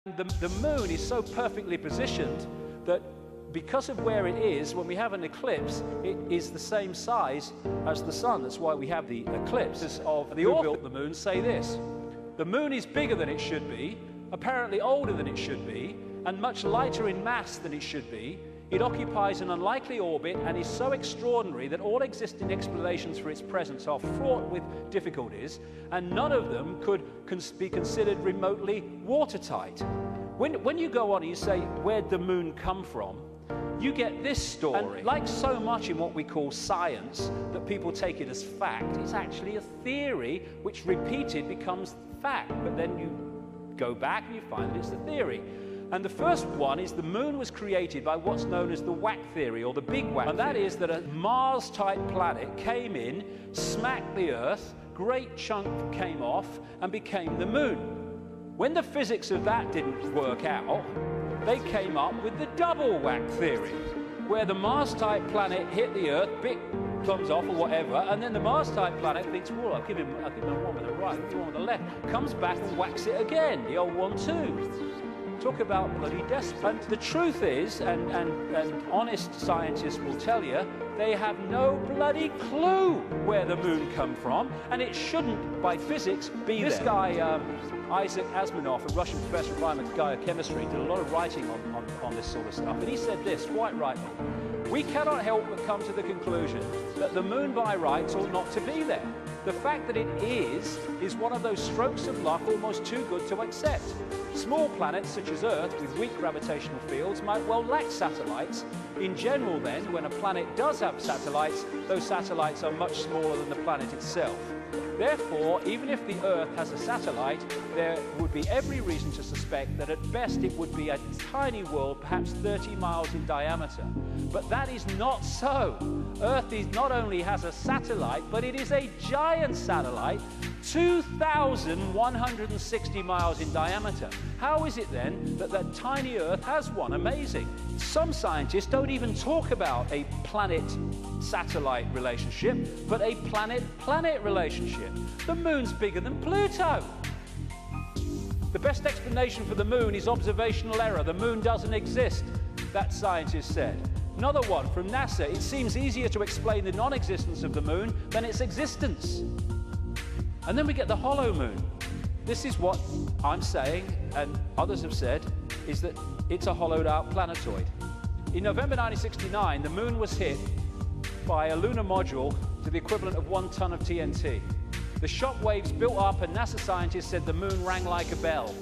The moon is so perfectly positioned that because of where it is, when we have an eclipse, it is the same size as the sun. That's why we have the eclipse. Of the who built the moon say this: the moon is bigger than it should be, apparently older than it should be, and much lighter in mass than it should be. It occupies an unlikely orbit and is so extraordinary that all existing explanations for its presence are fraught with difficulties, and none of them could be considered remotely watertight. When you go on and you say, where'd the moon come from? You get this story. And like so much in what we call science, that people take it as fact, it's actually a theory which repeated becomes fact. But then you go back and you find that it's the theory. And the first one is the moon was created by what's known as the whack theory, or the big whack. And that is that a Mars-type planet came in, smacked the Earth, great chunk came off, and became the moon. When the physics of that didn't work out, they came up with the double whack theory, where the Mars-type planet hit the Earth, bit comes off or whatever, and then the Mars-type planet thinks, well, I'll give him one with the right, I'll give him one with the left, comes back and whacks it again, the old 1-2. Talk about bloody despot. And the truth is, and honest scientists will tell you, they have no bloody clue where the moon come from, and it shouldn't, by physics, be this there. This guy, Isaac Asimov, a Russian professor of biochemistry, did a lot of writing on this sort of stuff, and he said this, quite rightly: we cannot help but come to the conclusion that the moon by rights ought not to be there. The fact that it is one of those strokes of luck almost too good to accept. Small planets such as Earth with weak gravitational fields might well lack satellites. In general then, when a planet does have satellites, those satellites are much smaller than the planet itself. Therefore, even if the Earth has a satellite, there would be every reason to suspect that at best it would be a tiny world, perhaps 30 miles in diameter. But that is not so. Earth not only has a satellite, but it is a giant satellite, 2,160 miles in diameter. How is it then that that tiny Earth has one? Amazing. Some scientists don't even talk about a planet-satellite relationship, but a planet-planet relationship. The moon's bigger than Pluto. The best explanation for the moon is observational error. The moon doesn't exist, that scientist said. Another one from NASA: it seems easier to explain the non-existence of the moon than its existence. And then we get the hollow moon. This is what I'm saying, and others have said, is that it's a hollowed-out planetoid. In November 1969, the moon was hit by a lunar module to the equivalent of 1 ton of TNT. The shock waves built up, and NASA scientists said the moon rang like a bell.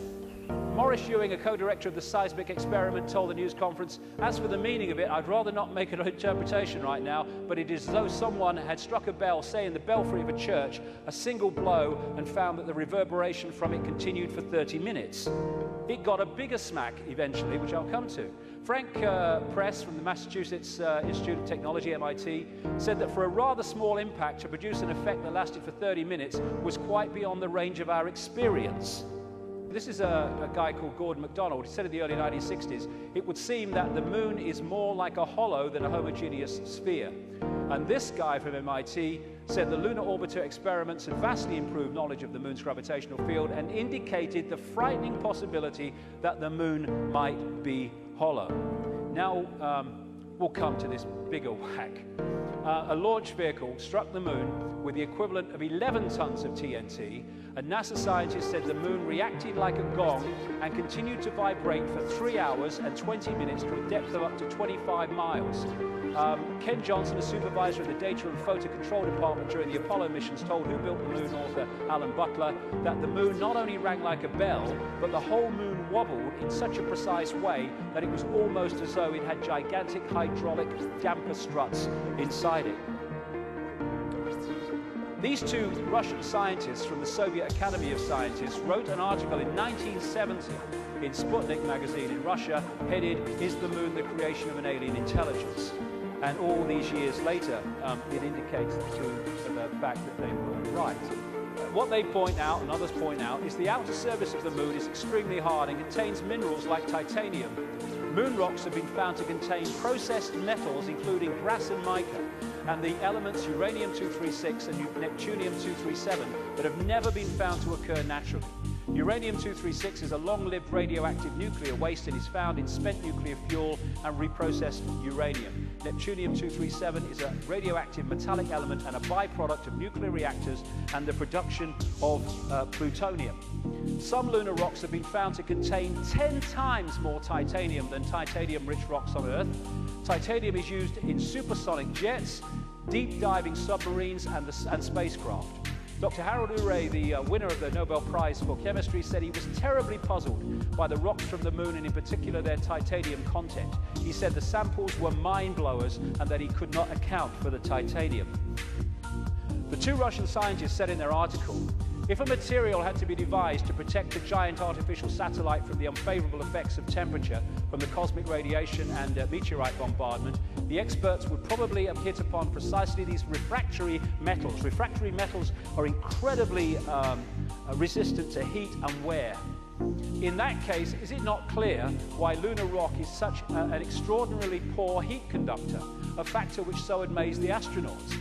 Maurice Ewing, a co-director of the seismic experiment, told the news conference, "As for the meaning of it, I'd rather not make an interpretation right now, but it is as though someone had struck a bell, say in the belfry of a church, a single blow, and found that the reverberation from it continued for 30 minutes. It got a bigger smack eventually, which I'll come to. Frank Press from the Massachusetts Institute of Technology, MIT, said that for a rather small impact to produce an effect that lasted for 30 minutes was quite beyond the range of our experience. This is a guy called Gordon MacDonald. He said in the early 1960s, it would seem that the moon is more like a hollow than a homogeneous sphere. And this guy from MIT said the lunar orbiter experiments had vastly improved knowledge of the moon's gravitational field and indicated the frightening possibility that the moon might be hollow. Now, we'll come to this bigger whack. A launch vehicle struck the moon with the equivalent of 11 tons of TNT, and NASA scientists said the moon reacted like a gong and continued to vibrate for 3 hours and 20 minutes to a depth of up to 25 miles. Ken Johnson, a supervisor of the Data and Photo Control Department during the Apollo missions, told Who Built the Moon author Alan Butler that the moon not only rang like a bell, but the whole moon wobbled in such a precise way that it was almost as though it had gigantic hydraulic damper struts inside it. These two Russian scientists from the Soviet Academy of Scientists wrote an article in 1970 in Sputnik magazine in Russia headed, "Is the moon the creation of an alien intelligence?" And all these years later, it indicates the fact that they were right. What they point out, and others point out, is the outer surface of the moon is extremely hard and contains minerals like titanium. Moon rocks have been found to contain processed metals, including brass and mica, and the elements uranium-236 and neptunium-237 that have never been found to occur naturally. Uranium-236 is a long-lived radioactive nuclear waste and is found in spent nuclear fuel and reprocessed uranium. Neptunium-237 is a radioactive metallic element and a byproduct of nuclear reactors and the production of plutonium. Some lunar rocks have been found to contain 10 times more titanium than titanium-rich rocks on Earth. Titanium is used in supersonic jets, deep-diving submarines and spacecraft. Dr. Harold Urey, the winner of the Nobel Prize for Chemistry, said he was terribly puzzled by the rocks from the moon and in particular their titanium content. He said the samples were mind-blowers and that he could not account for the titanium. The two Russian scientists said in their article, if a material had to be devised to protect a giant artificial satellite from the unfavorable effects of temperature from the cosmic radiation and meteorite bombardment, the experts would probably have hit upon precisely these refractory metals. Refractory metals are incredibly resistant to heat and wear. In that case, is it not clear why lunar rock is such an extraordinarily poor heat conductor, a factor which so amazed the astronauts?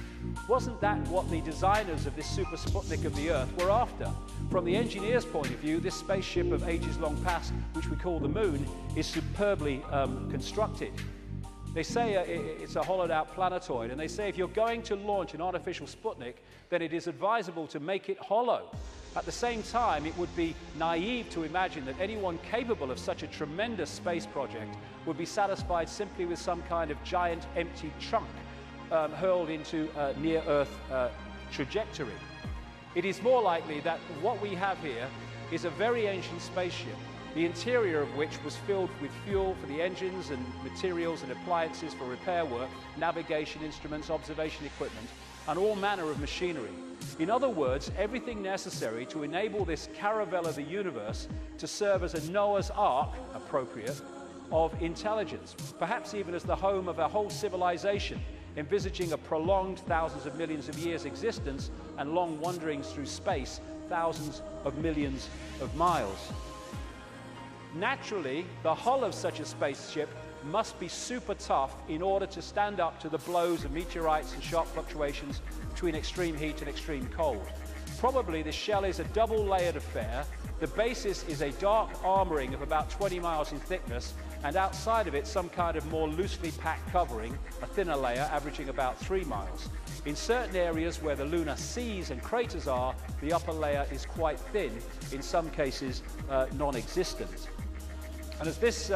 Wasn't that what the designers of this super Sputnik of the Earth were after? From the engineer's point of view, this spaceship of ages long past, which we call the Moon, is superbly constructed. They say it's a hollowed-out planetoid, and they say if you're going to launch an artificial Sputnik, then it is advisable to make it hollow. At the same time, it would be naive to imagine that anyone capable of such a tremendous space project would be satisfied simply with some kind of giant empty chunk hurled into a near-Earth trajectory. It is more likely that what we have here is a very ancient spaceship, the interior of which was filled with fuel for the engines and materials and appliances for repair work, navigation instruments, observation equipment, and all manner of machinery. In other words, everything necessary to enable this caravel of the universe to serve as a Noah's Ark, appropriate, of intelligence, perhaps even as the home of a whole civilization, envisaging a prolonged thousands of millions of years existence and long wanderings through space, thousands of millions of miles. Naturally, the hull of such a spaceship must be super tough in order to stand up to the blows of meteorites and sharp fluctuations between extreme heat and extreme cold. Probably the shell is a double-layered affair. The basis is a dark armoring of about 20 miles in thickness, and outside of it some kind of more loosely packed covering, a thinner layer averaging about 3 miles. In certain areas where the lunar seas and craters are, the upper layer is quite thin, in some cases non-existent. And as this